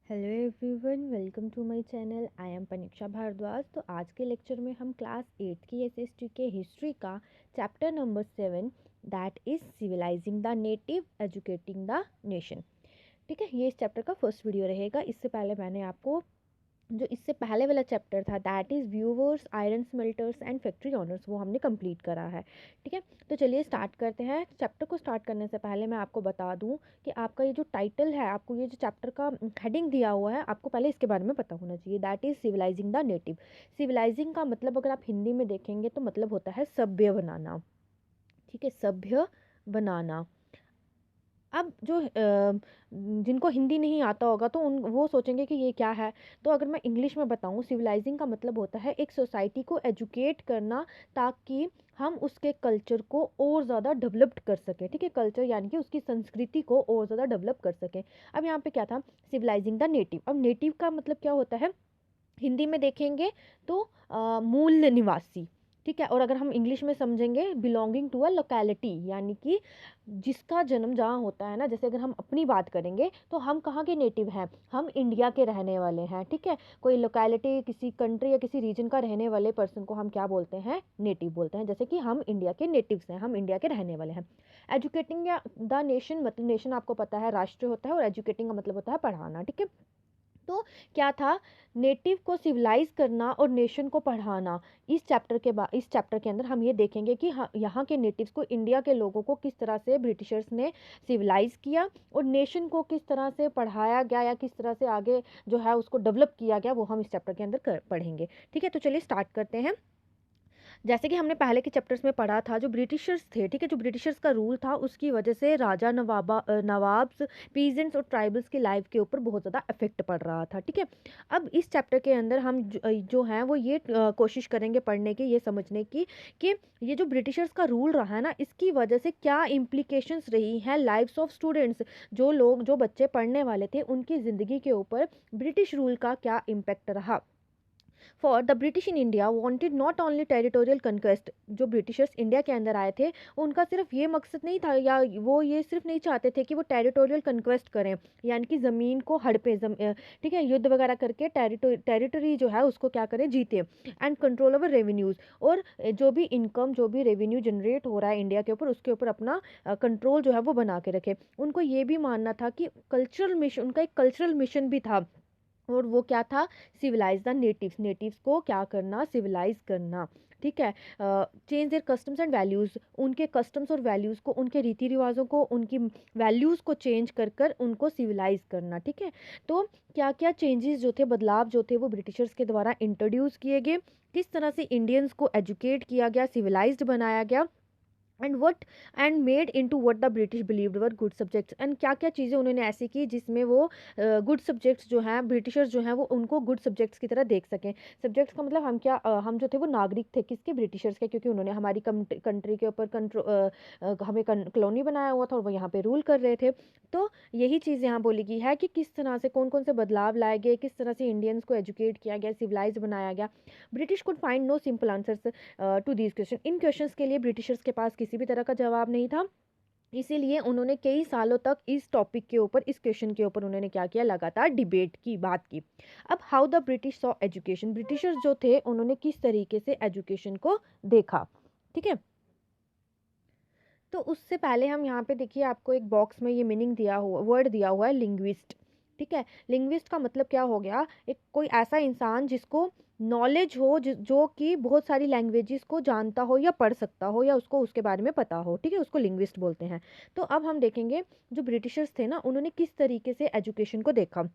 Hello everyone, welcome to my channel. I am Paniksha Bhardwaj. तो आज के लेक्चर में हम क्लास 8 की एसएसटी के हिस्ट्री का chapter number 7 that is civilising the native educating the nation. ठीक है, ये इस चैप्टर का फर्स्ट वीडियो रहेगा। इससे पहले मैंने आपको जो इससे पहले वाला चैप्टर था that is viewers, iron smelters and factory owners, वो हमने कंप्लीट करा है। ठीक है, तो चलिए स्टार्ट करते हैं। चैप्टर को स्टार्ट करने से पहले मैं आपको बता दूं कि आपका ये जो टाइटल है, आपको ये जो चैप्टर का हेडिंग दिया हुआ है, आपको पहले इसके बारे में पता होना चाहिए। That is civilising the native. Civilising का मतलब अगर आप हिंदी में देखेंगे तो मतलब होता है सभ्य बनाना। ठीक है, सभ्य बनाना। अब जो जिनको हिंदी नहीं आता होगा तो उन वो सोचेंगे कि ये क्या है। तो अगर मैं इंग्लिश में बताऊं, सिविलाइजिंग का मतलब होता है एक सोसाइटी को एजुकेट करना, ताकि हम उसके कल्चर को और ज़्यादा डेवलप्ड कर सकें। ठीक है, कल्चर यानी कि उसकी संस्कृति को और ज़्यादा डेवलप कर सकें। अब यहाँ पे क्या था, सिविलाइजिंग द नेटिव। अब नेटिव का मतलब क्या होता है, हिंदी में देखेंगे तो मूल निवासी। ठीक है, और अगर हम इंग्लिश में समझेंगे, बिलोंगिंग टू अ लोकेलिटी, यानी कि जिसका जन्म जहाँ होता है ना। जैसे अगर हम अपनी बात करेंगे तो हम कहाँ के नेटिव हैं, हम इंडिया के रहने वाले हैं। ठीक है, कोई लोकेलिटी, किसी कंट्री या किसी रीजन का रहने वाले पर्सन को हम क्या बोलते हैं, नेटिव बोलते हैं। जैसे कि हम इंडिया के नेटिव्स हैं, हम इंडिया के रहने वाले हैं। एजुकेटिंग या द नेशन, मतलब नेशन आपको पता है राष्ट्र होता है, और एजुकेटिंग का मतलब होता है पढ़ाना। ठीक है, तो क्या था, नेटिव को सिविलाइज करना और नेशन को पढ़ाना। इस चैप्टर के अंदर हम ये देखेंगे कि हाँ, यहाँ के नेटिव्स को, इंडिया के लोगों को किस तरह से ब्रिटिशर्स ने सिविलाइज किया, और नेशन को किस तरह से पढ़ाया गया या किस तरह से आगे जो है उसको डेवलप किया गया, वो हम इस चैप्टर के अंदर पढ़ेंगे। ठीक है, तो चलिए स्टार्ट करते हैं। जैसे कि हमने पहले के चैप्टर्स में पढ़ा था, जो ब्रिटिशर्स थे, ठीक है, जो ब्रिटिशर्स का रूल था, उसकी वजह से राजा नवाब्स, पीजेंट्स और ट्राइबल्स की लाइफ के ऊपर बहुत ज़्यादा इफेक्ट पड़ रहा था। ठीक है, अब इस चैप्टर के अंदर हम जो हैं वो ये कोशिश करेंगे पढ़ने की, ये समझने की कि ये जो ब्रिटिशर्स का रूल रहा है ना, इसकी वजह से क्या इम्प्लीकेशंस रही हैं लाइफ्स ऑफ स्टूडेंट्स। जो बच्चे पढ़ने वाले थे, उनकी ज़िंदगी के ऊपर ब्रिटिश रूल का क्या इम्पैक्ट रहा। For the British in India wanted not only territorial conquest. जो ब्रिटिशर्स इंडिया के अंदर आए थे, उनका सिर्फ ये मकसद नहीं था, या वो ये सिर्फ नहीं चाहते थे कि वो टेरिटोरियल कन्क्वेस्ट करें, यानी कि ज़मीन को हड़पे, ठीक है, युद्ध वगैरह करके टेरिटरी जो है उसको क्या करें, जीते। एंड कंट्रोल ओवर रेवेन्यूज़, और जो भी इनकम, जो भी रेवेन्यू जनरेट हो रहा है इंडिया के ऊपर, उसके ऊपर अपना कंट्रोल जो है वो बना के रखे। उनको ये भी मानना था कि कल्चरल मिशन, उनका एक कल्चरल मिशन भी था, और वो क्या था, सिविलाइज द नेटिव्स। नेटिव्स को क्या करना, सिविलाइज करना। ठीक है, change their customs and values, उनके कस्टम्स और वैल्यूज़ को, उनके रीति रिवाजों को, उनकी वैल्यूज़ को चेंज कर कर उनको सिविलाइज करना। ठीक है, तो क्या क्या चेंजेस जो थे, बदलाव जो थे, वो ब्रिटिशर्स के द्वारा इंट्रोड्यूस किए गए, किस तरह से इंडियंस को एजुकेट किया गया, सिविलाइज्ड बनाया गया, and made into what the British believed were good subjects. And क्या क्या चीज़ें उन्होंने ऐसी की जिसमें वो गुड सब्जेक्ट्स जो हैं, ब्रिटिशर्स जो हैं वो उनको गुड सब्जेक्ट्स की तरह देख सकें। सब्जेक्ट्स का मतलब हम जो थे वो नागरिक थे, किसके, ब्रिटिशर्स के, क्योंकि उन्होंने हमारी कंट्री के ऊपर हमें कॉलोनी बनाया हुआ था, और वो यहाँ पे रूल कर रहे थे। तो यही चीज़ यहाँ बोली गई है कि किस तरह से कौन कौन से बदलाव लाए गए, किस तरह से इंडियंस को एजुकेट किया गया, सिविलाइज बनाया गया। British could find no simple answers to these question. इन क्वेश्चंस के लिए ब्रिटिशर्स के पास किसी भी तरह का जवाब नहीं था, इसीलिए उन्होंने कई सालों तक इस टॉपिक के ऊपर, इस क्वेश्चन के ऊपर उन्होंने क्या किया, लगातार डिबेट की, बात की। अब how the British saw education, Britishers जो थे उन्होंने किस तरीके से एजुकेशन को देखा। ठीक है, तो उससे पहले हम यहाँ पे देखिए, आपको एक बॉक्स में ये मीनिंग दिया हुआ, वर्ड दिया हुआ है, लिंग्विस्ट। ठीक है, लिंग्विस्ट का मतलब क्या हो गया, एक कोई ऐसा इंसान जिसको नॉलेज हो, जो कि बहुत सारी लैंग्वेजेस को जानता हो या पढ़ सकता हो, या उसको उसके बारे में पता हो। ठीक है, उसको लिंग्विस्ट बोलते हैं। तो अब हम देखेंगे जो ब्रिटिशर्स थे ना, उन्होंने किस तरीके से एजुकेशन को देखा।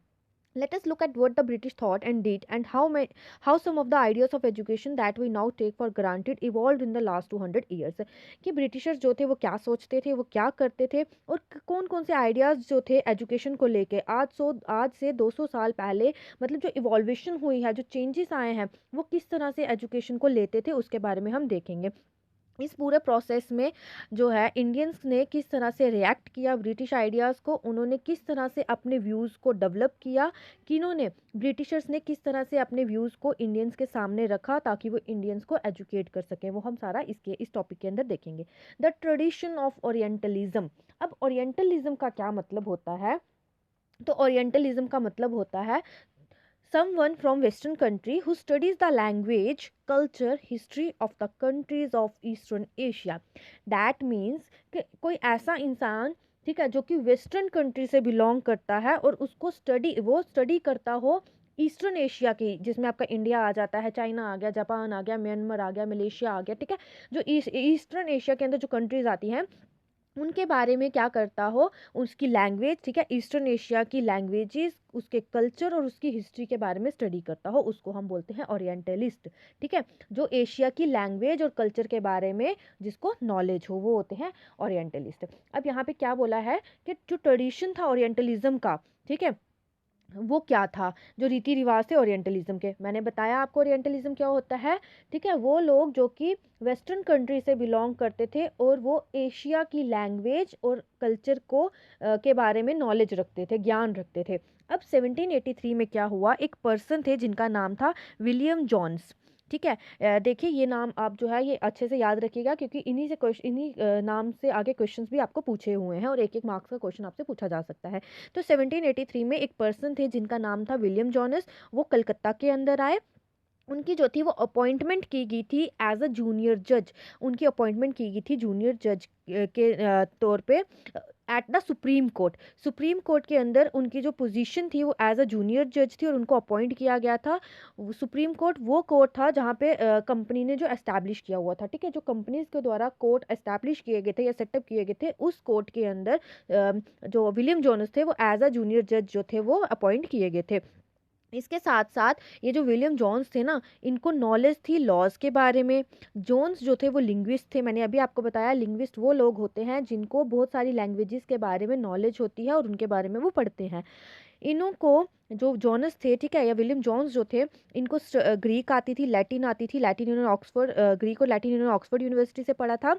Let us look at what the British thought and did, and how some of the ideas of education that we now take for granted evolved in the last 200 years। कि Britishers जो थे वो क्या सोचते थे, वो क्या करते थे, और कौन कौन से आइडियाज़ जो थे एजुकेशन को लेके, आज से 200 साल पहले, मतलब जो इवॉल्वेशन हुई है, जो चेंजेस आए हैं, वो किस तरह से एजुकेशन को लेते थे, उसके बारे में हम देखेंगे। इस पूरे प्रोसेस में जो है, इंडियंस ने किस तरह से रिएक्ट किया ब्रिटिश आइडियाज़ को, उन्होंने किस तरह से अपने व्यूज़ को डेवलप किया, किन्होंने, ब्रिटिशर्स ने किस तरह से अपने व्यूज़ को इंडियंस के सामने रखा, ताकि वो इंडियंस को एजुकेट कर सकें, वो हम सारा इस टॉपिक के अंदर देखेंगे। The tradition of orientalism. अब ओरिएंटलिज्म का क्या मतलब होता है, तो ओरिएंटलिज्म का मतलब होता है someone from western country who studies the language, culture, history of the countries of eastern asia. That means कि कोई ऐसा इंसान, ठीक है, जो कि वेस्टर्न कंट्री से बिलोंग करता है और उसको स्टडी करता हो ईस्टर्न एशिया की, जिसमें आपका इंडिया आ जाता है, चाइना आ गया, जापान आ गया, म्यांमार आ गया, मलेशिया आ गया, ठीक है, जो ईस्टर्न एशिया के अंदर जो कंट्रीज आती हैं उनके बारे में क्या करता हो, उसकी लैंग्वेज, ठीक है, ईस्टर्न एशिया की लैंग्वेजेस, उसके कल्चर और उसकी हिस्ट्री के बारे में स्टडी करता हो, उसको हम बोलते हैं ओरिएंटलिस्ट। ठीक है, जो एशिया की लैंग्वेज और कल्चर के बारे में जिसको नॉलेज हो वो होते हैं ओरिएंटलिस्ट। अब यहाँ पे क्या बोला है कि जो ट्रेडिशन था ओरिएंटलिज्म का, ठीक है, वो क्या था, जो रीति रिवाज थे ओरिएंटलिज्म के, मैंने बताया आपको ओरिएंटलिज्म क्या होता है। ठीक है, वो लोग जो कि वेस्टर्न कंट्री से बिलोंग करते थे और वो एशिया की लैंग्वेज और कल्चर को के बारे में नॉलेज रखते थे, ज्ञान रखते थे। अब 1783 में क्या हुआ, एक पर्सन थे जिनका नाम था विलियम जॉन्स। ठीक है, देखिए ये नाम आप जो है ये अच्छे से याद रखिएगा, क्योंकि इन्हीं नाम से आगे क्वेश्चंस भी आपको पूछे हुए हैं और एक एक मार्क्स का क्वेश्चन आपसे पूछा जा सकता है। तो 1783 में एक पर्सन थे जिनका नाम था विलियम जॉनस, वो कलकत्ता के अंदर आए। उनकी जो थी वो अपॉइंटमेंट की गई थी एज अ जूनियर जज, उनकी अपॉइंटमेंट की गई थी जूनियर जज के तौर पे एट द सुप्रीम कोर्ट के अंदर उनकी जो पोजीशन थी वो एज अ जूनियर जज थी और उनको अपॉइंट किया गया था। सुप्रीम कोर्ट वो कोर्ट था जहाँ पे कंपनी ने जो एस्टैब्लिश किया हुआ था, ठीक है, जो कंपनीज के द्वारा कोर्ट एस्टैब्लिश किए गए थे या सेटअप किए गए थे, उस कोर्ट के अंदर जो विलियम जोनस थे वो एज अ जूनियर जज जो थे वो अपॉइंट किए गए थे। इसके साथ साथ ये जो विलियम जोन्स थे ना, इनको नॉलेज थी लॉज के बारे में। जोन्स जो थे वो लिंग्विस्ट थे, मैंने अभी आपको बताया लिंग्विस्ट वो लोग होते हैं जिनको बहुत सारी लैंग्वेजेस के बारे में नॉलेज होती है और उनके बारे में वो पढ़ते हैं। इन्हों को जो जॉनस थे, ठीक है, या विलियम जॉन्स जो थे, इनको ग्रीक आती थी, लैटिन आती थी, लैटिन इन्होंने ऑक्सफोर्ड ग्रीक और लैटिन इन्होंने ऑक्सफोर्ड यूनिवर्सिटी से पढ़ा था।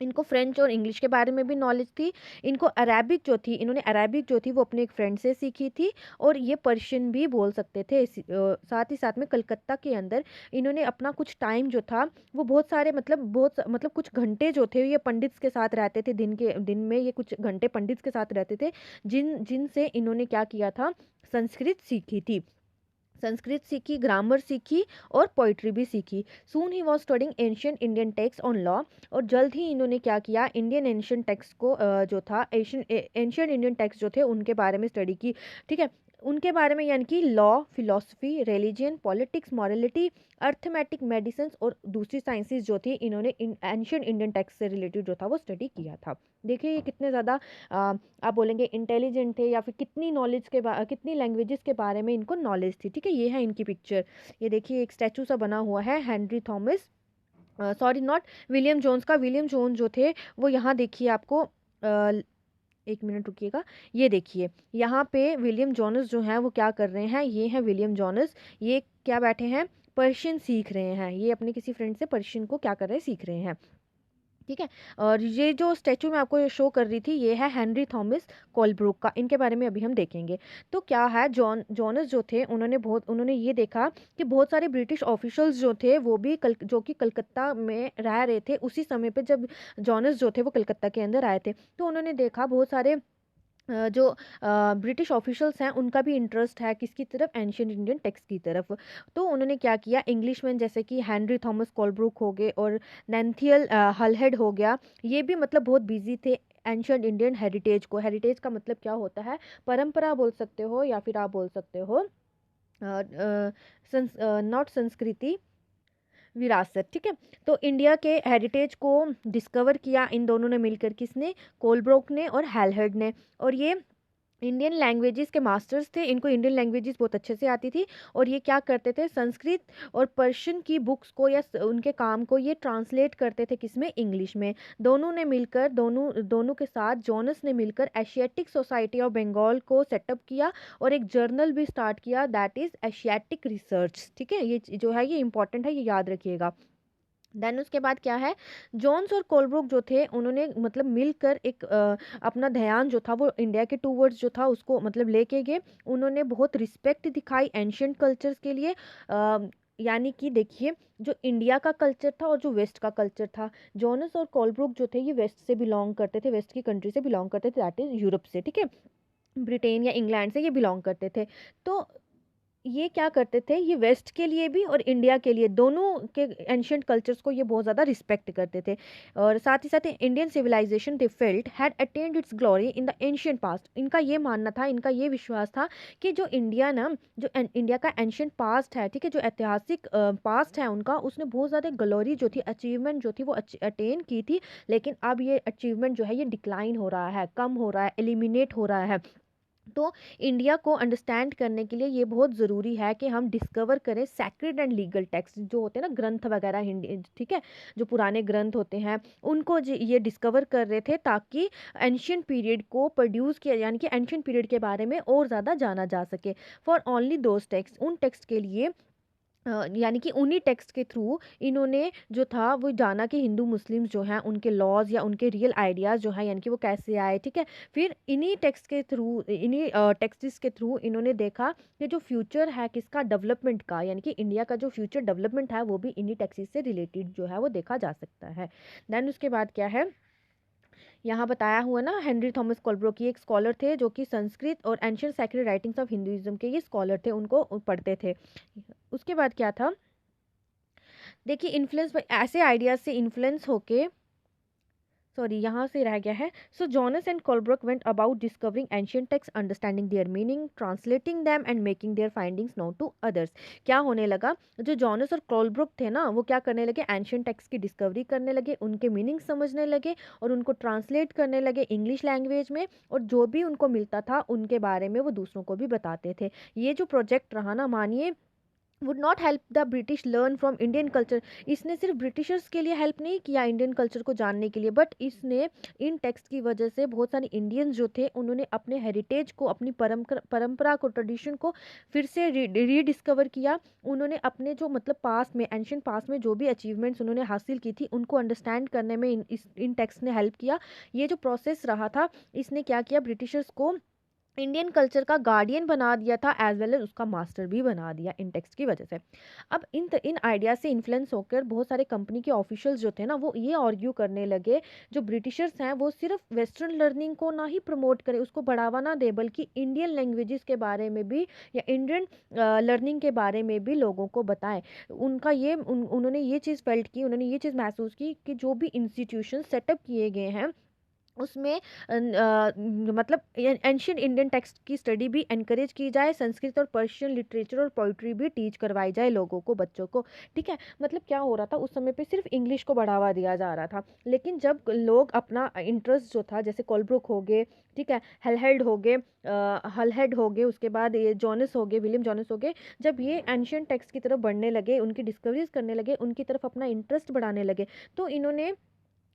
इनको फ्रेंच और इंग्लिश के बारे में भी नॉलेज थी। इनको अरेबिक जो थी, इन्होंने अरेबिक जो थी वो अपने एक फ्रेंड से सीखी थी और ये पर्शियन भी बोल सकते थे। साथ ही साथ में कलकत्ता के अंदर इन्होंने अपना कुछ टाइम जो था वो बहुत कुछ घंटे जो थे ये पंडित्स के साथ रहते थे, दिन में ये कुछ घंटे पंडित्स के साथ रहते थे, जिनसे इन्होंने क्या किया था, संस्कृत सीखी थी, संस्कृत सीखी, ग्रामर सीखी और पोइट्री भी सीखी। Soon he was studying ancient Indian text on law, और जल्द ही इन्होंने क्या किया, इंडियन एंशियंट टेक्स्ट को जो था एंशियंट इंडियन टेक्स्ट जो थे उनके बारे में स्टडी की। ठीक है, उनके बारे में यानी कि law, philosophy, religion, politics, morality, arithmetic, medicine और दूसरी साइंसेज जो थी इन्होंने एंशियंट इंडियन टेक्स्ट से रिलेटेड जो था वो स्टडी किया था। देखिए ये कितने ज़्यादा आप बोलेंगे इंटेलिजेंट थे, या फिर कितनी लैंग्वेजेस के बारे में इनको नॉलेज थी। ठीक है, ये है इनकी पिक्चर, ये देखिए एक स्टैचू सा बना हुआ है Henry Thomas, sorry not William Jones का। विलियम जोन्स जो थे वो यहाँ देखिए आपको एक मिनट रुकिएगा, ये देखिए यहाँ पे विलियम जॉनस जो हैं वो क्या कर रहे हैं, ये हैं विलियम जॉनस, ये क्या बैठे हैं, पर्शियन सीख रहे हैं, ये अपने किसी फ्रेंड से पर्शियन को क्या कर रहे हैं, सीख रहे हैं। ठीक है, और ये जो स्टैचू मैं आपको शो कर रही थी ये है हेनरी थॉमस कोलब्रुक का, इनके बारे में अभी हम देखेंगे। तो क्या है, जॉनस जो थे उन्होंने ये देखा कि बहुत सारे ब्रिटिश ऑफिशियल्स जो थे वो भी जो कि कलकत्ता में रह रहे थे उसी समय पे, जब जॉनस जो थे वो कलकत्ता के अंदर आए थे, तो उन्होंने देखा बहुत सारे जो ब्रिटिश ऑफिशियल्स हैं उनका भी इंटरेस्ट है किसकी तरफ, एंशियंट इंडियन टेक्स्ट की तरफ। तो उन्होंने क्या किया, इंग्लिशमैन जैसे कि हेनरी थॉमस कोलब्रुक हो गए और नैंथियल हलहेड हो गया, ये भी मतलब बहुत बिजी थे एंशियंट इंडियन हेरिटेज को। हेरिटेज का मतलब क्या होता है, परंपरा बोल सकते हो या फिर आप बोल सकते हो नॉट संस्कृति, विरासत। ठीक है, तो इंडिया के हेरिटेज को डिस्कवर किया इन दोनों ने मिलकर, किसने, कोलब्रुक ने और हेलहर्ड ने। और ये इंडियन लैंग्वेजेस के मास्टर्स थे, इनको इंडियन लैंग्वेजेस बहुत अच्छे से आती थी और ये क्या करते थे, संस्कृत और पर्शियन की बुक्स को या उनके काम को ये ट्रांसलेट करते थे, किसमें, इंग्लिश में। दोनों के साथ जॉनस ने मिलकर एशियाटिक सोसाइटी ऑफ बंगाल को सेटअप किया और एक जर्नल भी स्टार्ट किया, दैट इज एशियाटिक रिसर्च। ठीक है, ये जो है ये इंपॉर्टेंट है, ये याद रखिएगा। देन उसके बाद क्या है, जॉन्स और कोलब्रुक जो थे उन्होंने मतलब मिलकर एक अपना ध्यान जो था वो इंडिया के टूवर्ड्स जो था उसको मतलब लेके गए। उन्होंने बहुत रिस्पेक्ट दिखाई एंशियंट कल्चर्स के लिए, यानी कि देखिए जो इंडिया का कल्चर था और जो वेस्ट का कल्चर था, जॉनस और कोलब्रुक जो थे ये वेस्ट से बिलोंग करते थे, वेस्ट की कंट्री से बिलोंग करते थे, दैट इज यूरोप से। ठीक है, ब्रिटेन या इंग्लैंड से ये बिलोंग करते थे। तो ये क्या करते थे, ये वेस्ट के लिए भी और इंडिया के लिए दोनों के एंशियंट कल्चर्स को ये बहुत ज़्यादा रिस्पेक्ट करते थे। और साथ ही साथ Indian civilization they felt had attend its glory in the ancient past. इनका ये मानना था, इनका ये विश्वास था कि जो इंडिया ना, जो इंडिया का एंशियंट पास्ट है, ठीक है, जो ऐतिहासिक पास्ट है उनका, उसने बहुत ज़्यादा ग्लोरी जो थी, अचीवमेंट जो थी वो अटेन की थी। लेकिन अब ये अचीवमेंट जो है ये डिक्लाइन हो रहा है, कम हो रहा है, एलिमिनेट हो रहा है। तो इंडिया को अंडरस्टैंड करने के लिए ये बहुत ज़रूरी है कि हम डिस्कवर करें सैक्रेड एंड लीगल टेक्स्ट जो होते हैं ना, ग्रंथ वगैरह हिंदी, ठीक है, जो पुराने ग्रंथ होते हैं उनको ये डिस्कवर कर रहे थे ताकि एंशियंट पीरियड को प्रोड्यूस किया, यानी कि एंशियंट पीरियड के बारे में और ज़्यादा जाना जा सके। फॉर ओनली दोज टेक्स्ट, उन टेक्स्ट के लिए यानी कि उन्हीं टेक्स्ट के थ्रू इन्होंने जो था वो जाना कि हिंदू मुस्लिम्स जो हैं उनके लॉज या उनके रियल आइडियाज़ जो हैं, यानी कि वो कैसे आए, ठीक है। फिर इन्हीं टेक्स्ट के थ्रू, इन्हीं टेक्स्ट्स के थ्रू इन्होंने देखा कि जो फ्यूचर है किसका डेवलपमेंट का, यानी कि इंडिया का जो फ्यूचर डेवलपमेंट है वो भी इन्हीं टेक्स्ट से रिलेटेड जो है वो देखा जा सकता है। देन उसके बाद क्या है, यहाँ बताया हुआ ना, हेनरी थॉमस कोलब्रुक ये एक स्कॉलर थे जो कि संस्कृत और ancient sacred writings of Hinduism के ये स्कॉलर थे, उनको पढ़ते थे। उसके बाद क्या था, देखिए इन्फ्लुएंस ऐसे आइडियाज से इन्फ्लुएंस होके, सॉरी यहाँ से रह गया है। So Jones and Colebrooke went about discovering ancient text, understanding their meaning, translating them and making their findings known to others. क्या होने लगा, जो जॉनस और कोलब्रुक थे ना, वो क्या करने लगे, एंशियंट टेक्स्ट की डिस्कवरी करने लगे, उनके मीनिंग समझने लगे और उनको ट्रांसलेट करने लगे इंग्लिश लैंग्वेज में, और जो भी उनको मिलता था उनके बारे में वो दूसरों को भी बताते थे। ये जो प्रोजेक्ट रहा ना, मानिए, would not help the British learn from Indian culture. इसने सिर्फ ब्रिटिशर्स के लिए हेल्प नहीं किया इंडियन कल्चर को जानने के लिए, बट इसने इन टेक्स्ट की वजह से बहुत सारे इंडियंस जो थे उन्होंने अपने हेरिटेज को, अपनी परंपरा को, ट्रेडिशन को फिर से रीडिस्कवर किया। उन्होंने अपने जो मतलब पास्ट में, एंशियंट पास्ट में जो भी अचीवमेंट्स उन्होंने हासिल की थी उनको अंडरस्टैंड करने में इन टेक्स्ट ने हेल्प किया। ये जो प्रोसेस रहा था, इसने क्या किया, ब्रिटिशर्स को इंडियन कल्चर का गार्डियन बना दिया था, एज वेल एज उसका मास्टर भी बना दिया इन टेक्स्ट की वजह से। अब इन आइडिया से इन्फ्लुएंस होकर बहुत सारे कंपनी के ऑफिशियल्स जो थे ना, वो ये आर्ग्यू करने लगे, जो ब्रिटिशर्स हैं वो सिर्फ वेस्टर्न लर्निंग को ना ही प्रमोट करें, उसको बढ़ावा ना दे, बल्कि इंडियन लैंग्वेजेस के बारे में भी या इंडियन लर्निंग के बारे में भी लोगों को बताएं। उनका ये उन्होंने ये चीज़ फेल्ट की, उन्होंने ये चीज़ महसूस की कि जो भी इंस्टीट्यूशन सेटअप किए गए हैं उसमें मतलब एंशियंट इंडियन टेक्स्ट की स्टडी भी एनकरेज की जाए, संस्कृत और पर्शियन लिटरेचर और पोइट्री भी टीच करवाई जाए लोगों को, बच्चों को, ठीक है। मतलब क्या हो रहा था उस समय पे, सिर्फ इंग्लिश को बढ़ावा दिया जा रहा था, लेकिन जब लोग अपना इंटरेस्ट जो था, जैसे कोलब्रुक हो गए, ठीक है, हलहेड हो गए, उसके बाद ये जॉनस हो गए, विलियम जॉनस हो गए, जब ये एंशियंट टेक्स्ट की तरफ बढ़ने लगे, उनकी डिस्कवरीज करने लगे, उनकी तरफ अपना इंटरेस्ट बढ़ाने लगे, तो इन्होंने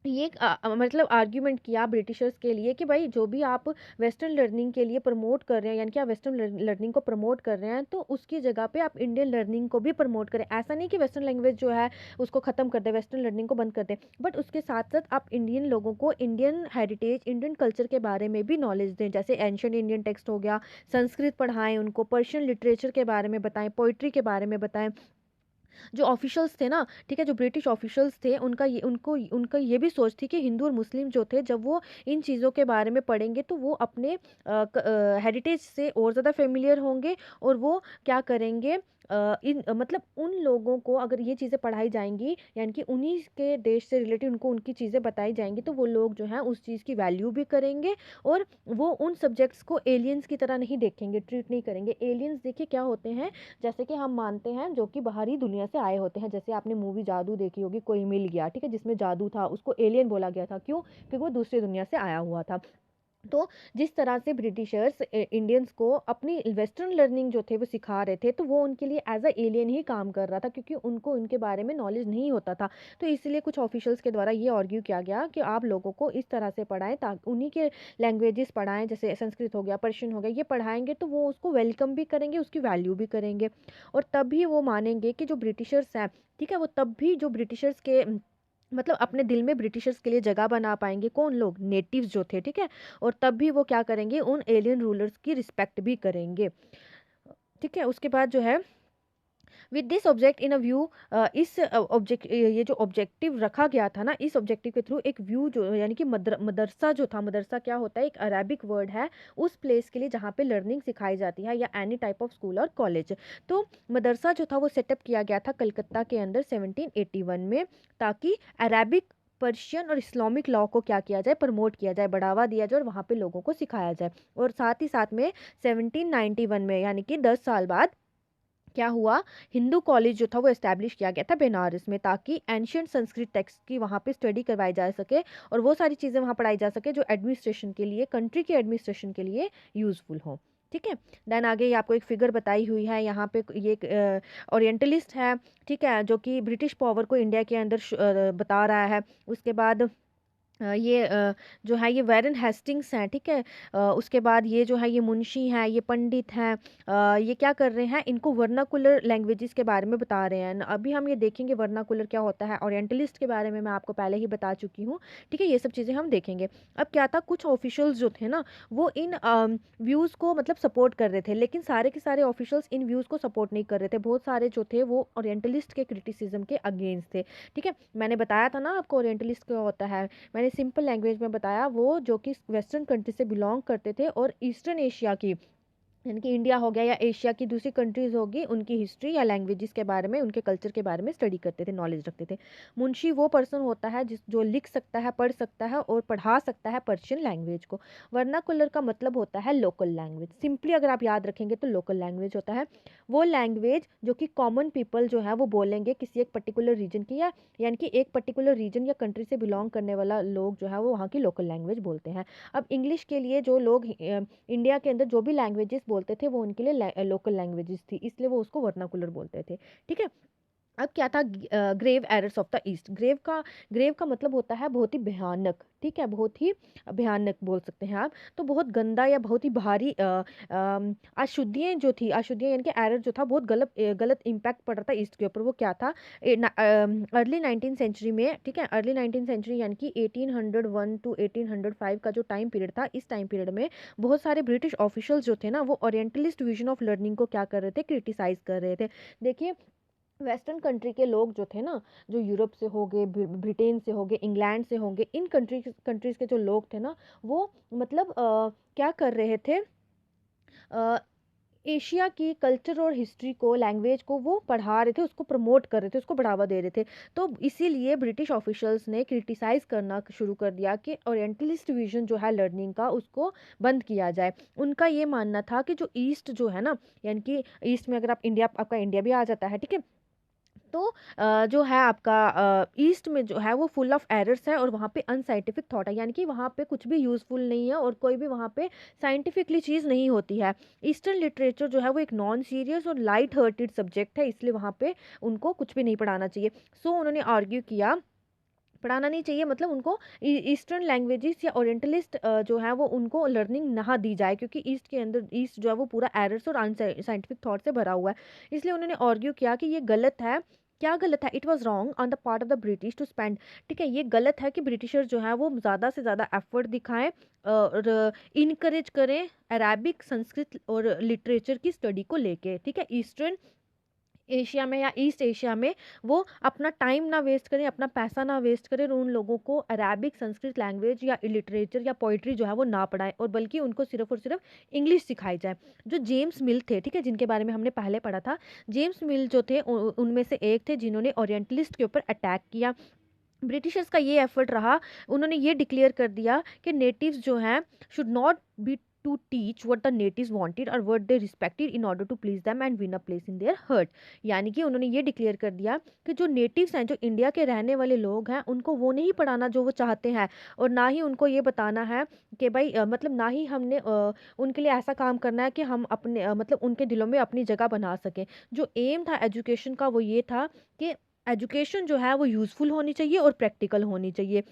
ये मतलब आर्ग्यूमेंट किया ब्रिटिशर्स के लिए कि भाई जो भी आप वेस्टर्न लर्निंग के लिए प्रमोट कर रहे हैं, यानी कि आप वेस्टर्न लर्निंग को प्रमोट कर रहे हैं, तो उसकी जगह पे आप इंडियन लर्निंग को भी प्रमोट करें। ऐसा नहीं कि वेस्टर्न लैंग्वेज जो है उसको ख़त्म कर दे, वेस्टर्न लर्निंग को बंद कर दे, बट उसके साथ साथ आप इंडियन लोगों को इंडियन हेरिटेज, इंडियन कल्चर के बारे में भी नॉलेज दें, जैसे एंशियंट इंडियन टेक्स्ट हो गया, संस्कृत पढ़ाएं उनको, पर्शियन लिटरेचर के बारे में बताएं, पोइट्री के बारे में बताएं। जो ऑफिशियल्स थे ना, ठीक है, जो ब्रिटिश ऑफिशियल्स थे, उनका ये भी सोच थी कि हिंदू और मुस्लिम जो थे, जब वो इन चीज़ों के बारे में पढ़ेंगे तो वो अपने हेरिटेज से और ज़्यादा फेमिलियर होंगे, और वो क्या करेंगे, मतलब उन लोगों को अगर ये चीज़ें पढ़ाई जाएंगी, यानी कि उन्हीं के देश से रिलेटेड उनको उनकी चीज़ें बताई जाएंगी, तो वो लोग जो हैं उस चीज़ की वैल्यू भी करेंगे, और वो उन सब्जेक्ट्स को एलियंस की तरह नहीं देखेंगे, ट्रीट नहीं करेंगे। एलियंस देखिए क्या होते हैं, जैसे कि हम मानते हैं जो कि बाहरी दुनिया से आए होते हैं, जैसे आपने मूवी जादू देखी होगी, कोई मिल गया, ठीक है, जिसमें जादू था, उसको एलियन बोला गया था, क्यों, क्योंकि वो दूसरी दुनिया से आया हुआ था। तो जिस तरह से ब्रिटिशर्स इंडियंस को अपनी वेस्टर्न लर्निंग जो थे वो सिखा रहे थे, तो वो उनके लिए एज अ एलियन ही काम कर रहा था, क्योंकि उनको उनके बारे में नॉलेज नहीं होता था। तो इसलिए कुछ ऑफिशियल्स के द्वारा ये आर्ग्यू किया गया कि आप लोगों को इस तरह से पढ़ाएं, ताकि उन्हीं के लैंग्वेजेस पढ़ाएं, जैसे संस्कृत हो गया, पर्शियन हो गया, ये पढ़ाएंगे तो वो उसको वेलकम भी करेंगे, उसकी वैल्यू भी करेंगे, और तभी वो मानेंगे कि जो ब्रिटिशर्स हैं, ठीक है, वो तब भी जो ब्रिटिशर्स के मतलब अपने दिल में ब्रिटिशर्स के लिए जगह बना पाएंगे, कौन लोग, नेटिव्स जो थे, ठीक है, और तब भी वो क्या करेंगे, उन एलियन रूलर्स की रिस्पेक्ट भी करेंगे, ठीक है। उसके बाद जो है, with this object in a view, इस ऑब्जेक्ट, ये जो ऑब्जेक्टिव रखा गया था ना, इस ऑब्जेक्टिव के थ्रू एक व्यू जो यानी कि मदरसा जो था, मदरसा क्या होता है, एक अरेबिक वर्ड है उस प्लेस के लिए जहाँ पे लर्निंग सिखाई जाती है, या एनी टाइप ऑफ स्कूल और कॉलेज। तो मदरसा जो था वो सेटअप किया गया था कलकत्ता के अंदर 1781 में, ताकि अरेबिक, पर्शियन और इस्लामिक लॉ को क्या किया जाए, प्रमोट किया जाए, बढ़ावा दिया जाए और वहाँ पे लोगों को सिखाया जाए। और साथ ही साथ में 1791 में, यानी कि 10 साल बाद क्या हुआ, हिंदू कॉलेज जो था वो एस्टैब्लिश किया गया था बनारस में, ताकि एंशियंट संस्कृत टेक्स्ट की वहाँ पे स्टडी करवाई जा सके और वो सारी चीज़ें वहाँ पढ़ाई जा सके जो एडमिनिस्ट्रेशन के लिए, कंट्री के एडमिनिस्ट्रेशन के लिए यूज़फुल हो। ठीक है। देन आगे ये आपको एक फिगर बताई हुई है यहाँ पे, ये ओरिएंटलिस्ट है, ठीक है, जो कि ब्रिटिश पावर को इंडिया के अंदर बता रहा है। उसके बाद जो है ये वैरन हेस्टिंग्स हैं, ठीक है। उसके बाद ये जो है ये मुंशी हैं, ये पंडित हैं, ये क्या कर रहे हैं, इनको वर्नाकुलर लैंग्वेजेस के बारे में बता रहे हैं। अभी हम ये देखेंगे वर्नाकुलर क्या होता है, ओरिएंटलिस्ट के बारे में मैं आपको पहले ही बता चुकी हूँ, ठीक है। ये सब चीज़ें हम देखेंगे। अब क्या था, कुछ ऑफिशियल्स जो थे ना वो इन व्यूज़ को मतलब सपोर्ट कर रहे थे, लेकिन सारे के सारे ऑफिशियल्स इन व्यूज़ को सपोर्ट नहीं कर रहे थे। बहुत सारे जो थे वो ओरिएंटलिस्ट के क्रिटिसिज्म के अगेंस्ट थे, ठीक है। मैंने बताया था ना आपको ओरिएंटलिस्ट क्या होता है, मैंने सिंपल लैंग्वेज में बताया, वो जो कि वेस्टर्न कंट्री से बिलोंग करते थे और ईस्टर्न एशिया की, यानी कि इंडिया हो गया या एशिया की दूसरी कंट्रीज़ होगी, उनकी हिस्ट्री या लैंग्वेजेस के बारे में, उनके कल्चर के बारे में स्टडी करते थे, नॉलेज रखते थे। मुंशी वो पर्सन होता है जो लिख सकता है, पढ़ सकता है और पढ़ा सकता है पर्शियन लैंग्वेज को। वर्नाकुलर का मतलब होता है लोकल लैंग्वेज। सिंपली अगर आप याद रखेंगे तो लोकल लैंग्वेज होता है वो लैंग्वेज जो कि कॉमन पीपल जो है वो बोलेंगे किसी एक पर्टिकुलर रीजन की, या यानी कि एक पर्टिकुलर रीजन या कंट्री से बिलोंग करने वाला लोग जो है वो वहाँ की लोकल लैंग्वेज बोलते हैं। अब इंग्लिश के लिए जो लोग इंडिया के अंदर जो भी लैंग्वेजेस बोलते थे वो उनके लिए लोकल लैंग्वेजेस थी, इसलिए वो उसको वर्नाकुलर बोलते थे, ठीक है। अब क्या था, grave errors of the east. Grave का मतलब होता है बहुत ही भयानक, ठीक है, बहुत ही भयानक बोल सकते हैं आप। तो बहुत गंदा या बहुत ही भारी अशुद्धियाँ जो थी, अशुद्धियाँ यानी कि एरर जो था, बहुत गलत इम्पैक्ट पड़ रहा था ईस्ट के ऊपर। वो क्या था, अर्ली 19th सेंचुरी में, ठीक है, अर्ली 19th सेंचुरी यानी कि 1801 टू 1805 का जो टाइम पीरियड था, इस टाइम पीरियड में बहुत सारे ब्रिटिश ऑफिशियल्स जो थे ना वो ओरिएंटलिस्ट विजन ऑफ लर्निंग को क्या कर रहे थे, क्रिटिसाइज कर रहे थे। देखिए, वेस्टर्न कंट्री के लोग जो थे ना, जो यूरोप से हो गए, ब्रिटेन से हो गए, इंग्लैंड से होंगे, इन कंट्रीज़ के जो लोग थे ना वो मतलब क्या कर रहे थे, अ, एशिया की कल्चर और हिस्ट्री को, लैंग्वेज को वो पढ़ा रहे थे, उसको प्रमोट कर रहे थे, उसको बढ़ावा दे रहे थे। तो इसीलिए ब्रिटिश ऑफिशियल्स ने क्रिटिसाइज़ करना शुरू कर दिया कि ओरिएंटलिस्ट विजन जो है लर्निंग का, उसको बंद किया जाए। उनका ये मानना था कि जो ईस्ट जो है ना, यानी कि ईस्ट में अगर आप इंडिया, आपका इंडिया भी आ जाता है, ठीक है, तो जो है आपका ईस्ट में जो है वो फुल ऑफ एरर्स है और वहाँ पे अनसाइंटिफिक थॉट है, यानी कि वहाँ पे कुछ भी यूज़फुल नहीं है और कोई भी वहाँ पे साइंटिफिकली चीज़ नहीं होती है। ईस्टर्न लिटरेचर जो है वो एक नॉन सीरियस और लाइट हार्टेड सब्जेक्ट है, इसलिए वहाँ पे उनको कुछ भी नहीं पढ़ाना चाहिए। सो उन्होंने आर्ग्यू किया, पढ़ाना नहीं चाहिए, मतलब उनको ईस्टर्न लैंग्वेजेस या ओरिएंटलिस्ट जो है वो उनको लर्निंग ना दी जाए, क्योंकि ईस्ट के अंदर, ईस्ट जो है वो पूरा एरर्स और अनसाइंटिफिक थॉट से भरा हुआ है। इसलिए उन्होंने आर्ग्यू किया कि ये गलत है। क्या गलत है, it was wrong on the part of the British to spend, ठीक है, ये गलत है कि ब्रिटिशर जो है वो ज़्यादा से ज़्यादा एफर्ट दिखाएं और इनकरेज करें अरेबिक, संस्कृत और लिटरेचर की स्टडी को लेके, ठीक है। ईस्टर्न एशिया में या ईस्ट एशिया में वो अपना टाइम ना वेस्ट करें, अपना पैसा ना वेस्ट करें और उन लोगों को अरेबिक, संस्कृत लैंग्वेज या लिटरेचर या पोइट्री जो है वो ना पढ़ाएं, और बल्कि उनको सिर्फ और सिर्फ इंग्लिश सिखाई जाए। जो जेम्स मिल थे, ठीक है, जिनके बारे में हमने पहले पढ़ा था, जेम्स मिल जो थे उनमें से एक थे जिन्होंने ओरिएंटलिस्ट के ऊपर अटैक किया। ब्रिटिशर्स का ये एफर्ट रहा, उन्होंने ये डिक्लेयर कर दिया कि नेटिव्स जो हैं should not be to teach what the natives wanted और what they respected in order to please them and win a place in their heart. यानी कि उन्होंने ये डिक्लेयर कर दिया कि जो नेटिव्स हैं, जो इंडिया के रहने वाले लोग हैं, उनको वो नहीं पढ़ाना जो वो चाहते हैं, और ना ही उनको ये बताना है कि भाई मतलब ना ही हमने उनके लिए ऐसा काम करना है कि हम अपने मतलब उनके दिलों में अपनी जगह बना सकें। जो एम था एजुकेशन का वो ये था कि एजुकेशन जो है वो यूज़फुल होनी चाहिए और प्रैक्टिकल होनी चाहिए।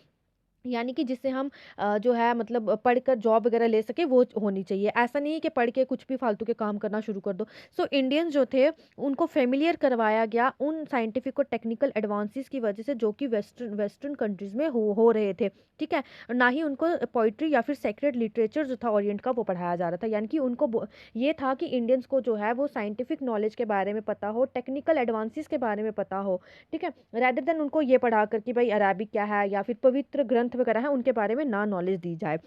यानी कि जिससे हम जो है मतलब पढ़कर जॉब वगैरह ले सके वो होनी चाहिए। ऐसा नहीं है कि पढ़ के कुछ भी फालतू के काम करना शुरू कर दो। सो इंडियंस जो थे उनको फ़ेमिलियर करवाया गया उन साइंटिफिक और टेक्निकल एडवांसेस की वजह से जो कि वेस्टर्न वेस्टर्न कंट्रीज़ में हो रहे थे, ठीक है? ना ही उनको पोएट्री या फिर सेक्रेड लिटरेचर जो था ओरिएंट का वो पढ़ाया जा रहा था। यानी कि उनको ये था कि इंडियंस को जो है वो साइंटिफिक नॉलेज के बारे में पता हो, टेक्निकल एडवांसेस के बारे में पता हो, ठीक है? रेदर देन उनको ये पढ़ा कर कि भाई अराबिक क्या है या फिर पवित्र ग्रंथ वगैरह हैं उनके बारे में ना नॉलेज दी जाए।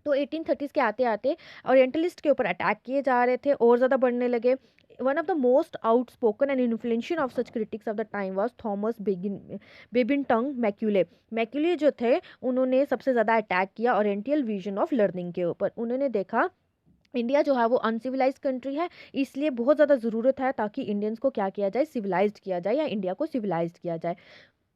तो 1830s के आते-आते ओरिएंटलिस्ट के ऊपर अटैक किए जा रहे थे और ज़्यादा बढ़ने लगे। One of the most outspoken and influential of such critics of the time was Thomas Babington Macaulay. Macaulay जो थे उन्होंने सबसे ज़्यादा अटैक किया ओरिएंटल विजन ऑफ लर्निंग के ऊपर। उन्होंने देखा इंडिया जो है वो अनसिविलाइज्ड कंट्री है, इसलिए बहुत ज़्यादा ज़रूरत है ताकि इंडियंस को क्या किया जाए, सिविलाइज्ड किया जाए या इंडिया को सिविलाइज्ड किया जाए।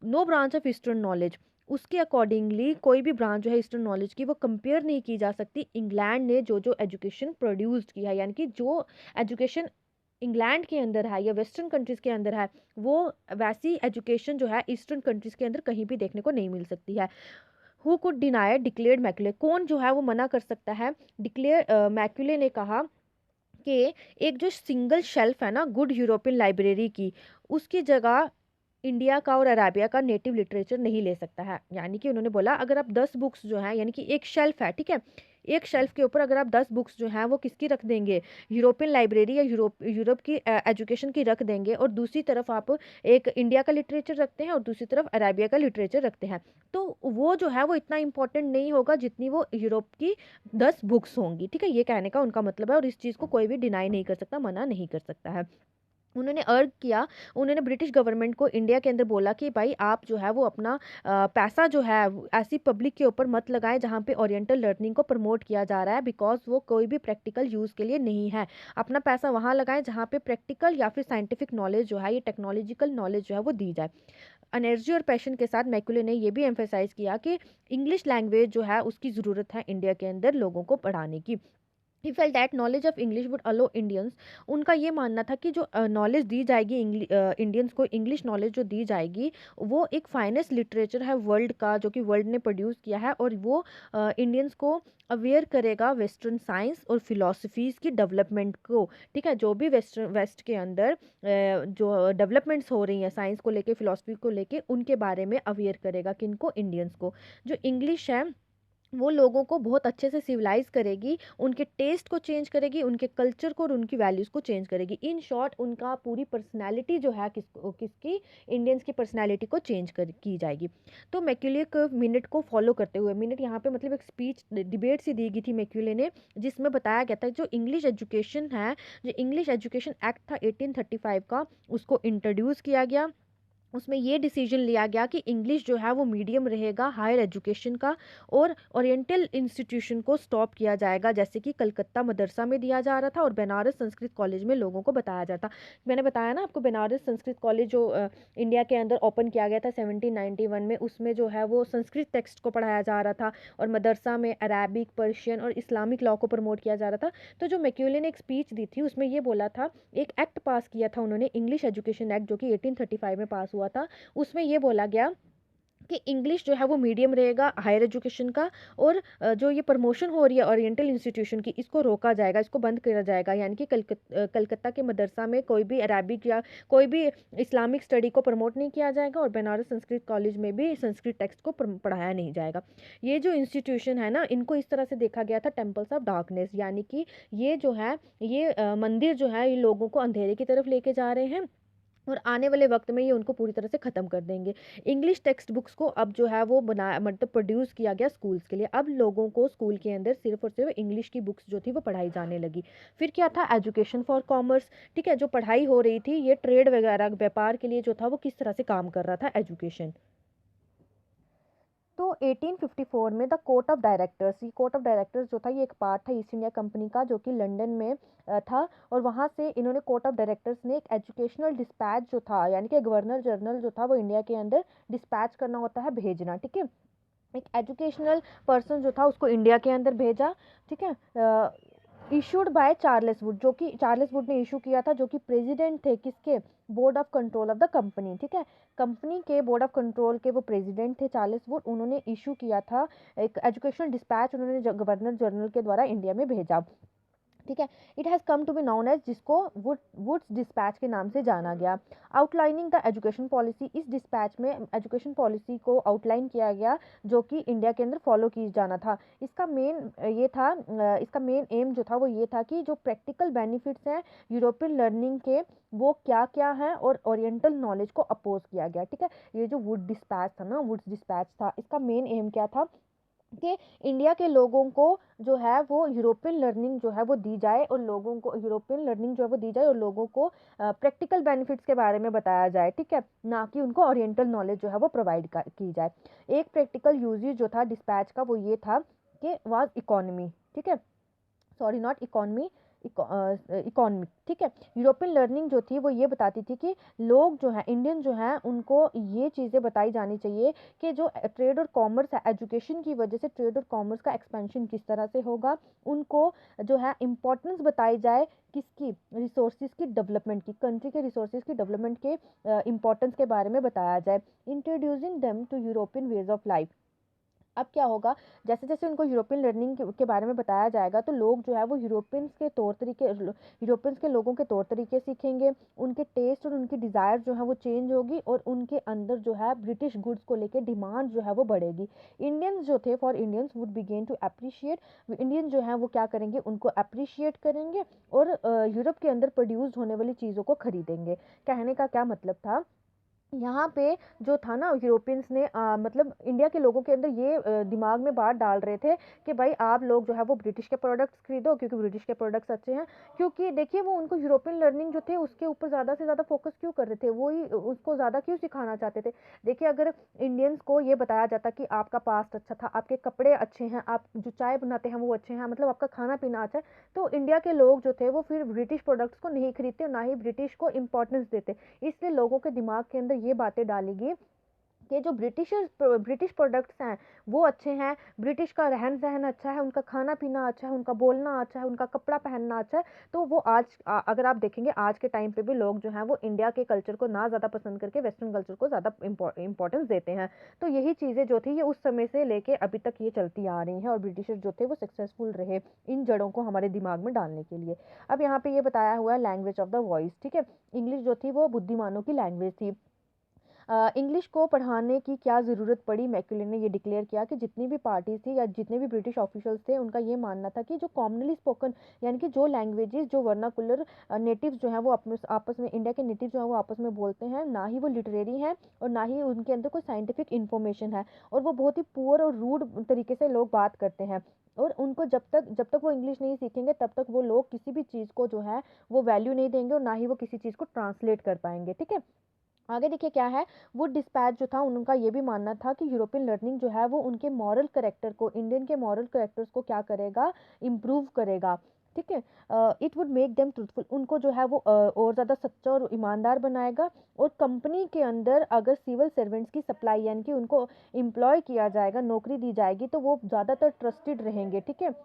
No branch of eastern knowledge, उसके अकॉर्डिंगली कोई भी ब्रांच जो है ईस्टर्न नॉलेज की वो कंपेयर नहीं की जा सकती इंग्लैंड ने जो जो एजुकेशन प्रोड्यूस्ड की है। यानी कि जो एजुकेशन इंग्लैंड के अंदर है या वेस्टर्न कंट्रीज़ के अंदर है वो वैसी एजुकेशन जो है ईस्टर्न कंट्रीज़ के अंदर कहीं भी देखने को नहीं मिल सकती है। Who could deny declared Macaulay, कौन जो है वो मना कर सकता है? डिक्लेयर मैक्यूले ने कहा कि एक जो सिंगल शेल्फ है ना गुड यूरोपियन लाइब्रेरी की, उसकी जगह इंडिया का और अराबिया का नेटिव लिटरेचर नहीं ले सकता है। यानी कि उन्होंने बोला अगर आप 10 बुक्स जो हैं, यानी कि एक शेल्फ है, ठीक है? एक शेल्फ के ऊपर अगर आप 10 बुक्स जो हैं वो किसकी रख देंगे, यूरोपियन लाइब्रेरी या यूरोप की एजुकेशन की रख देंगे, और दूसरी तरफ आप एक इंडिया का लिटरेचर रखते हैं और दूसरी तरफ अराबिया का लिटरेचर रखते हैं, तो वो जो है वो इतना इंपॉर्टेंट नहीं होगा जितनी वो यूरोप की 10 बुक्स होंगी, ठीक है? ये कहने का उनका मतलब है और इस चीज़ को कोई भी डिनाई नहीं कर सकता, मना नहीं कर सकता है। उन्होंने अर्ग किया, उन्होंने ब्रिटिश गवर्नमेंट को इंडिया के अंदर बोला कि भाई आप जो है वो अपना पैसा जो है ऐसी पब्लिक के ऊपर मत लगाएं जहाँ पे ओरिएंटल लर्निंग को प्रमोट किया जा रहा है, बिकॉज वो कोई भी प्रैक्टिकल यूज़ के लिए नहीं है। अपना पैसा वहाँ लगाएं जहाँ पे प्रैक्टिकल या फिर साइंटिफिक नॉलेज जो है, ये टेक्नोलॉजिकल नॉलेज जो है वो दी जाए। एनर्जी और पैशन के साथ मैकुले ने ये भी एम्फेसाइज किया कि इंग्लिश लैंग्वेज जो है उसकी ज़रूरत है इंडिया के अंदर लोगों को पढ़ाने की। He felt that knowledge of English would allow Indians, उनका ये मानना था कि जो नॉलेज दी जाएगी इंडियंस को, इंग्लिश नॉलेज जो दी जाएगी वो एक फाइनेस्ट लिटरेचर है वर्ल्ड का जो कि वर्ल्ड ने प्रोड्यूस किया है, और वो इंडियंस को अवेयर करेगा वेस्टर्न साइंस और फिलॉसफीज़ की डेवलपमेंट को, ठीक है? जो भी वेस्ट के अंदर जो डेवलपमेंट्स हो रही हैं साइंस को लेके, फिलॉसफी को लेके, उनके बारे में अवेयर करेगा किनको, इंडियंस को। जो इंग्लिश है वो लोगों को बहुत अच्छे से सिविलाइज करेगी, उनके टेस्ट को चेंज करेगी, उनके कल्चर को और उनकी वैल्यूज़ को चेंज करेगी। इन शॉर्ट उनका पूरी पर्सनैलिटी जो है किसकी, इंडियंस की पर्सनैलिटी को चेंज की जाएगी। तो मैक्यूले को मिनट को फॉलो करते हुए, मिनट यहाँ पे मतलब एक स्पीच डिबेट सी दी गई थी मैक्यूले ने, जिसमें बताया गया था जो इंग्लिश एजुकेशन है, जो इंग्लिश एजुकेशन एक्ट था 1835 का, उसको इंट्रोड्यूस किया गया। उसमें ये डिसीजन लिया गया कि इंग्लिश जो है वो मीडियम रहेगा हायर एजुकेशन का, और ओरिएंटल इंस्टीट्यूशन को स्टॉप किया जाएगा, जैसे कि कलकत्ता मदरसा में दिया जा रहा था और बनारस संस्कृत कॉलेज में लोगों को बताया जाता। मैंने बताया ना आपको, बनारस संस्कृत कॉलेज जो इंडिया के अंदर ओपन किया गया था 1791 में, उसमें जो है वो संस्कृत टेक्स्ट को पढ़ाया जा रहा था और मदरसा में अरेबिक, पर्शियन और इस्लामिक लॉ को प्रमोट किया जा रहा था। तो जो मैक्यूले ने एक स्पीच दी थी उसमें ये बोला था, एक एक्ट पास किया था उन्होंने, इंग्लिश एजुकेशन एक्ट, जो कि 1835 में पास हुआ था। उसमें ये बोला गया कि इंग्लिश जो है वो मीडियम रहेगा हायर एजुकेशन का, और जो ये प्रमोशन हो रही है ओरिएंटल इंस्टीट्यूशन की, इसको रोका जाएगा, इसको बंद किया जाएगा। यानी कि कलकत्ता के मदरसा में कोई भी अरेबिक या कोई भी इस्लामिक स्टडी को प्रमोट नहीं किया जाएगा, और बनारस संस्कृत कॉलेज में भी संस्कृत टेक्स्ट को पढ़ाया नहीं जाएगा। ये जो इंस्टीट्यूशन है ना, इनको इस तरह से देखा गया था टेम्पल्स ऑफ डार्कनेस, यानी कि ये जो है ये मंदिर जो है ये लोगों को अंधेरे की तरफ लेके जा रहे हैं, और आने वाले वक्त में ये उनको पूरी तरह से ख़त्म कर देंगे। इंग्लिश टेक्स्ट बुक्स को अब जो है वो बनाया, मतलब प्रोड्यूस किया गया स्कूल्स के लिए। अब लोगों को स्कूल के अंदर सिर्फ और सिर्फ इंग्लिश की बुक्स जो थी वो पढ़ाई जाने लगी। फिर क्या था, एजुकेशन फॉर कॉमर्स, ठीक है? जो पढ़ाई हो रही थी ये ट्रेड वगैरह व्यापार के लिए जो था वो किस तरह से काम कर रहा था, एजुकेशन। तो 1854 में द कोर्ट ऑफ डायरेक्टर्स, ये कोर्ट ऑफ डायरेक्टर्स जो था ये एक पार्ट था ईस्ट इंडिया कंपनी का जो कि लंदन में था, और वहाँ से इन्होंने कोर्ट ऑफ डायरेक्टर्स ने एक एजुकेशनल डिस्पैच जो था, यानी कि गवर्नर जनरल जो था वो इंडिया के अंदर डिस्पैच करना होता है, भेजना, ठीक है? एक एजुकेशनल पर्सन जो था उसको इंडिया के अंदर भेजा, ठीक है? इशूड बाय चार्ल्स वुड, जो कि चार्ल्स वुड ने इशू किया था, जो कि प्रेसिडेंट थे किसके, board of control of the company, ठीक है, कंपनी के बोर्ड ऑफ कंट्रोल के वो प्रेसिडेंट थे चार्ल्स वुड। उन्होंने इशू किया था एक एजुकेशनल डिस्पैच, उन्होंने गवर्नर जनरल के द्वारा इंडिया में भेजा, ठीक है। It has come to be known as, जिसको वुड्स डिस्पैच के नाम से जाना गया। आउटलाइनिंग द एजुकेशन पॉलिसी, इस डिस्पैच में एजुकेशन पॉलिसी को आउटलाइन किया गया जो कि इंडिया के अंदर फॉलो की जाना था। इसका मेन ये था, इसका मेन एम जो था वो ये था कि जो प्रैक्टिकल बेनिफिट्स हैं यूरोपियन लर्निंग के वो क्या क्या हैं, और ओरिएंटल नॉलेज को अपोज किया गया, ठीक है। ये जो वुड डिस्पैच था ना, वुड्स डिस्पैच था, इसका मेन एम क्या था कि इंडिया के लोगों को जो है वो यूरोपियन लर्निंग जो है वो दी जाए, और लोगों को यूरोपियन लर्निंग जो है वो दी जाए, और लोगों को प्रैक्टिकल बेनिफिट्स के बारे में बताया जाए, ठीक है, ना कि उनको ओरिएंटल नॉलेज जो है वो प्रोवाइड की जाए। एक प्रैक्टिकल यूजेज जो था डिस्पैच का वो ये था कि वाज इकोनॉमी, ठीक है, सॉरी नॉट इकोनॉमी, इकोनॉमिक, ठीक है। यूरोपियन लर्निंग जो थी वो ये बताती थी कि लोग जो हैं, इंडियन जो हैं, उनको ये चीज़ें बताई जानी चाहिए कि जो ट्रेड और कॉमर्स है, एजुकेशन की वजह से ट्रेड और कॉमर्स का एक्सपेंशन किस तरह से होगा, उनको जो है इम्पोर्टेंस बताई जाए किसकी, रिसोर्सेज की डेवलपमेंट की, कंट्री के रिसोर्सेज की डेवलपमेंट के इम्पोर्टेंस के बारे में बताया जाए। Introducing them to European ways of life. अब क्या होगा, जैसे जैसे उनको यूरोपियन लर्निंग के बारे में बताया जाएगा तो लोग जो है वो यूरोपियंस के लोगों के तौर तरीके सीखेंगे, उनके टेस्ट और उनकी डिज़ायर जो है वो चेंज होगी, और उनके अंदर जो है ब्रिटिश गुड्स को लेके डिमांड जो है वो बढ़ेगी। इंडियंस जो थे, for Indians would begin to appreciate, Indian जो है वो क्या करेंगे, उनको अप्रिशिएट करेंगे, और यूरोप के अंदर प्रोड्यूस होने वाली चीज़ों को खरीदेंगे। कहने का क्या मतलब था, यहाँ पे जो था ना, यूरोपियंस ने मतलब इंडिया के लोगों के अंदर ये दिमाग में बात डाल रहे थे कि भाई आप लोग जो है वो ब्रिटिश के प्रोडक्ट्स खरीदो, क्योंकि ब्रिटिश के प्रोडक्ट्स अच्छे हैं। क्योंकि देखिए वो उनको यूरोपियन लर्निंग जो थे उसके ऊपर ज़्यादा से ज़्यादा फोकस क्यों कर रहे थे, वो ही उसको ज़्यादा क्यों सिखाना चाहते थे। देखिए अगर इंडियंस को ये बताया जाता कि आपका पास्ट अच्छा था, आपके कपड़े अच्छे हैं, आप जो चाय बनाते हैं वो अच्छे हैं, मतलब आपका खाना पीना अच्छा है, तो इंडिया के लोग जो थे वो फिर ब्रिटिश प्रोडक्ट्स को नहीं खरीदते और ना ही ब्रिटिश को इम्पोर्टेंस देते। इसलिए लोगों के दिमाग के अंदर ये बातें डाली गई कि जो ब्रिटिश प्रोडक्ट्स हैं वो अच्छे हैं, ब्रिटिश का रहन सहन अच्छा है, उनका खाना पीना अच्छा है, उनका बोलना अच्छा है, उनका कपड़ा पहनना अच्छा है। तो वो अगर आप देखेंगे आज के टाइम पे भी लोग जो हैं वो इंडिया के कल्चर को ना ज़्यादा पसंद करके वेस्टर्न कल्चर को ज़्यादा इंपॉर्टेंस देते हैं। तो यही चीज़ें जो थी ये उस समय से लेके अभी तक ये चलती आ रही हैं, और ब्रिटिशर्स जो थे वो सक्सेसफुल रहे इन जड़ों को हमारे दिमाग में डालने के लिए। अब यहाँ पे ये बताया हुआ है लैंग्वेज ऑफ द वॉइस, ठीक है। इंग्लिश जो थी वो बुद्धिमानों की लैंग्वेज थी। इंग्लिश को पढ़ाने की क्या ज़रूरत पड़ी, मैक्यूले ने ये डिक्लेयर किया कि जितनी भी पार्टीज थी या जितने भी ब्रिटिश ऑफिशियल्स थे उनका ये मानना था कि जो कॉमनली स्पोकन, यानी कि जो लैंग्वेजेस जो वर्नाकुलर नेटिव्स जो हैं वो अपने आपस में, इंडिया के नेटिव जो हैं वो आपस में बोलते हैं, ना ही वो लिटरेरी हैं और ना ही उनके अंदर कोई साइंटिफिक इन्फॉर्मेशन है, और वो बहुत ही पुअर और रूड तरीके से लोग बात करते हैं। और उनको जब तक वो इंग्लिश नहीं सीखेंगे तब तक वो लोग किसी भी चीज़ को जो है वो वैल्यू नहीं देंगे, और ना ही वो किसी चीज़ को ट्रांसलेट कर पाएंगे, ठीक है। आगे देखिए क्या है, वुड डिस्पैच जो था उनका ये भी मानना था कि यूरोपियन लर्निंग जो है वो उनके मॉरल करेक्टर को, इंडियन के मॉरल करेक्टर्स को क्या करेगा, इम्प्रूव करेगा, ठीक है। It would make them truthful, उनको जो है वो और ज़्यादा सच्चा और ईमानदार बनाएगा। और कंपनी के अंदर अगर सिविल सर्वेंट्स की सप्लाई, यानी कि उनको एम्प्लॉय किया जाएगा, नौकरी दी जाएगी, तो वो ज़्यादातर ट्रस्टेड रहेंगे, ठीक है।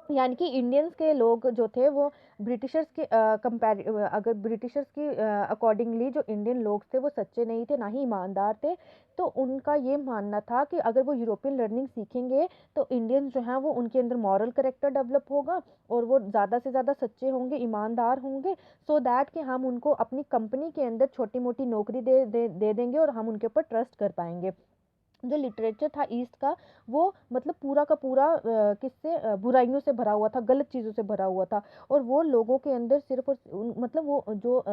यानी कि इंडियंस के लोग जो थे वो ब्रिटिशर्स के अगर ब्रिटिशर्स की अकॉर्डिंगली जो इंडियन लोग थे वो सच्चे नहीं थे, ना ही ईमानदार थे। तो उनका ये मानना था कि अगर वो यूरोपियन लर्निंग सीखेंगे तो इंडियंस जो हैं वो उनके अंदर मॉरल करेक्टर डेवलप होगा, और वो ज़्यादा से ज़्यादा सच्चे होंगे, ईमानदार होंगे, सो दैट कि हम उनको अपनी कंपनी के अंदर छोटी मोटी नौकरी दे देंगे और हम उनके ऊपर ट्रस्ट कर पाएंगे। जो लिटरेचर था ईस्ट का वो मतलब पूरा का पूरा किससे बुराइयों से भरा हुआ था, गलत चीज़ों से भरा हुआ था, और वो लोगों के अंदर सिर्फ और मतलब वो जो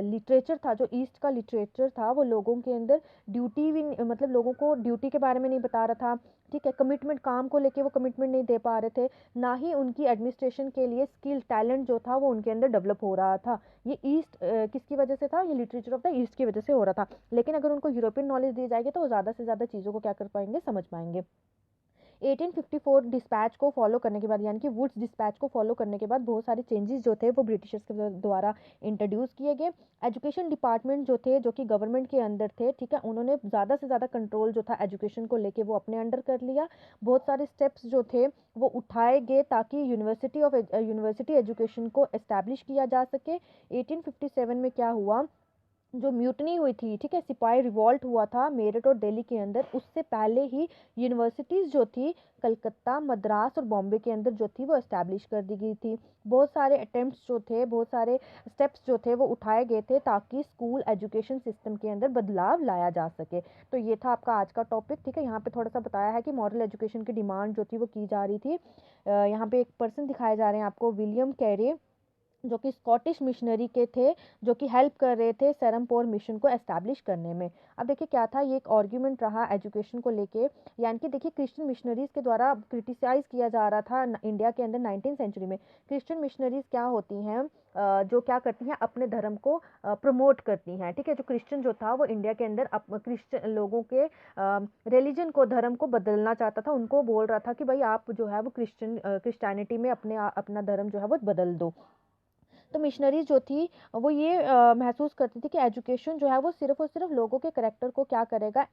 लिटरेचर था, जो ईस्ट का लिटरेचर था, वो लोगों के अंदर ड्यूटी भी मतलब लोगों को ड्यूटी के बारे में नहीं बता रहा था, ठीक है। कमिटमेंट, काम को लेके वो कमिटमेंट नहीं दे पा रहे थे, ना ही उनकी एडमिनिस्ट्रेशन के लिए स्किल टैलेंट जो था वो उनके अंदर डेवलप हो रहा था। ये ईस्ट किसकी वजह से था, ये लिटरेचर ऑफ द ईस्ट की वजह से हो रहा था। लेकिन अगर उनको यूरोपियन नॉलेज दी जाएगी तो वो ज़्यादा से ज़्यादा चीज़ों को क्या कर पाएंगे, समझ पाएंगे। 1854 डिस्पैच को फॉलो करने के बाद, यानी कि वुड्स डिस्पैच को फॉलो करने के बाद बहुत सारे चेंजेस जो थे वो ब्रिटिशर्स के द्वारा इंट्रोड्यूस किए गए। एजुकेशन डिपार्टमेंट जो थे, जो कि गवर्नमेंट के अंदर थे, ठीक है, उन्होंने ज़्यादा से ज़्यादा कंट्रोल जो था एजुकेशन को लेके वो अपने अंडर कर लिया। बहुत सारे स्टेप्स जो थे वो उठाए गए ताकि यूनिवर्सिटी एजुकेशन को एस्टैब्लिश किया जा सके। 1857 में क्या हुआ, जो म्यूटनी हुई थी, ठीक है, सिपाही रिवॉल्ट हुआ था मेरठ और दिल्ली के अंदर, उससे पहले ही यूनिवर्सिटीज़ जो थी कलकत्ता, मद्रास और बॉम्बे के अंदर जो थी वो एस्टैब्लिश कर दी गई थी। बहुत सारे अटेम्प्ट्स जो थे, बहुत सारे स्टेप्स जो थे वो उठाए गए थे ताकि स्कूल एजुकेशन सिस्टम के अंदर बदलाव लाया जा सके। तो ये था आपका आज का टॉपिक, ठीक है। यहाँ पे थोड़ा सा बताया है कि मॉडल एजुकेशन की डिमांड जो थी वो की जा रही थी। यहाँ पे एक पर्सन दिखाए जा रहे हैं आपको, विलियम कैरे, जो कि स्कॉटिश मिशनरी के थे, जो कि हेल्प कर रहे थे सरमपोर मिशन को एस्टैब्लिश करने में। अब देखिए क्या था, ये एक आर्ग्यूमेंट रहा एजुकेशन को लेके, यानी कि देखिए क्रिश्चियन मिशनरीज के द्वारा क्रिटिसाइज किया जा रहा था इंडिया के अंदर 19th सेंचुरी में। क्रिश्चियन मिशनरीज क्या होती हैं, जो क्या करती हैं, अपने धर्म को प्रमोट करती हैं, ठीक है। जो क्रिश्चियन जो था वो इंडिया के अंदर क्रिश्चियन लोगों के रिलीजन को, धर्म को बदलना चाहता था, उनको बोल रहा था कि भाई आप जो है वो क्रिश्चियनिटी में अपना धर्म जो है वो बदल दो। तो मिशनरी जो थी वो ये महसूस करती थी कि एजुकेशन जो है वो सिर्फ और सिर्फ लोगों के करेक्टर को क्या करेगा,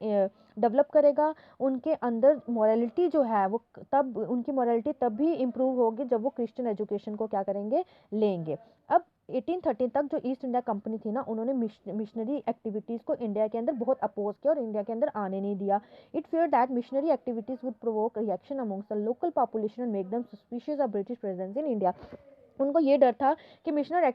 डेवलप करेगा। उनके अंदर मॉरलिटी जो है वो तब, उनकी मॉरलिटी तब भी इम्प्रूव होगी जब वो क्रिश्चियन एजुकेशन को क्या करेंगे, लेंगे। अब 1813 तक जो ईस्ट इंडिया कंपनी थी ना, उन्होंने मिशनरी एक्टिविटीज़ को इंडिया के अंदर बहुत अपोज किया और इंडिया के अंदर आने नहीं दिया। It fear that missionary activities would provoke reaction amongst the local population and make them suspicious of British presence in India. उनको ये डर था कि मिशनरी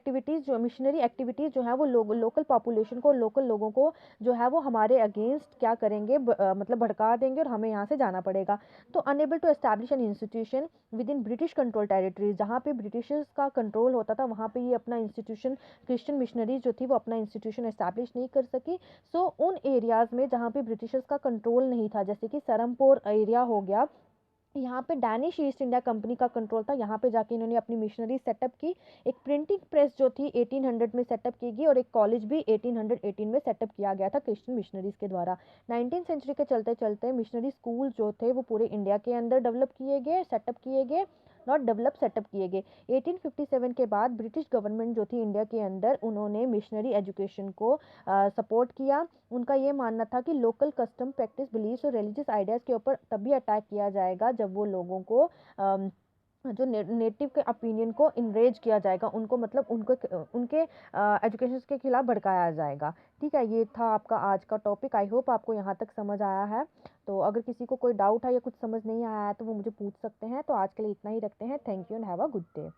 एक्टिविटीज़ जो है वो लोकल पॉपुलेशन को, लोकल लोगों को जो है वो हमारे अगेंस्ट क्या करेंगे, मतलब भड़का देंगे और हमें यहाँ से जाना पड़ेगा। तो unable to establish an institution within British control territories, जहाँ पे ब्रिटिशर्स का कंट्रोल होता था वहाँ पे ये अपना इंस्टीट्यूशन, क्रिश्चियन मिशनरीज जो थी वो अपना इंस्टीट्यूशन एस्टैब्लिश नहीं कर सकी। सो उन एरियाज़ में जहाँ पे ब्रिटिशर्स का कंट्रोल नहीं था, जैसे कि सरमपोर एरिया हो गया, यहाँ पे डैनिश ईस्ट इंडिया कंपनी का कंट्रोल था, यहाँ पे जाके इन्होंने अपनी मिशनरी सेटअप की। एक प्रिंटिंग प्रेस जो थी 1800 में सेटअप की गई और एक कॉलेज भी 1818 में सेटअप किया गया था क्रिश्चियन मिशनरीज के द्वारा। 19th सेंचुरी के चलते चलते मिशनरी स्कूल जो थे वो पूरे इंडिया के अंदर डेवलप किए गए, सेटअप किए गए, नॉट डेवलप, सेटअप किए गए। 1857 के बाद ब्रिटिश गवर्नमेंट जो थी इंडिया के अंदर, उन्होंने मिशनरी एजुकेशन को सपोर्ट किया। उनका ये मानना था कि लोकल कस्टम, प्रैक्टिस, बिलीव्स और रिलीजियस आइडियाज़ के ऊपर तभी अटैक किया जाएगा जब वो लोगों को जो नेटिव के ओपिनियन को इनरेज किया जाएगा, उनको मतलब उनके एजुकेशन के खिलाफ भड़काया जाएगा। ठीक है, ये था आपका आज का टॉपिक। आई होप आपको यहाँ तक समझ आया है। तो अगर किसी को कोई डाउट है या कुछ समझ नहीं आया है तो वो मुझे पूछ सकते हैं। तो आज के लिए इतना ही रखते हैं। Thank you and have a good day.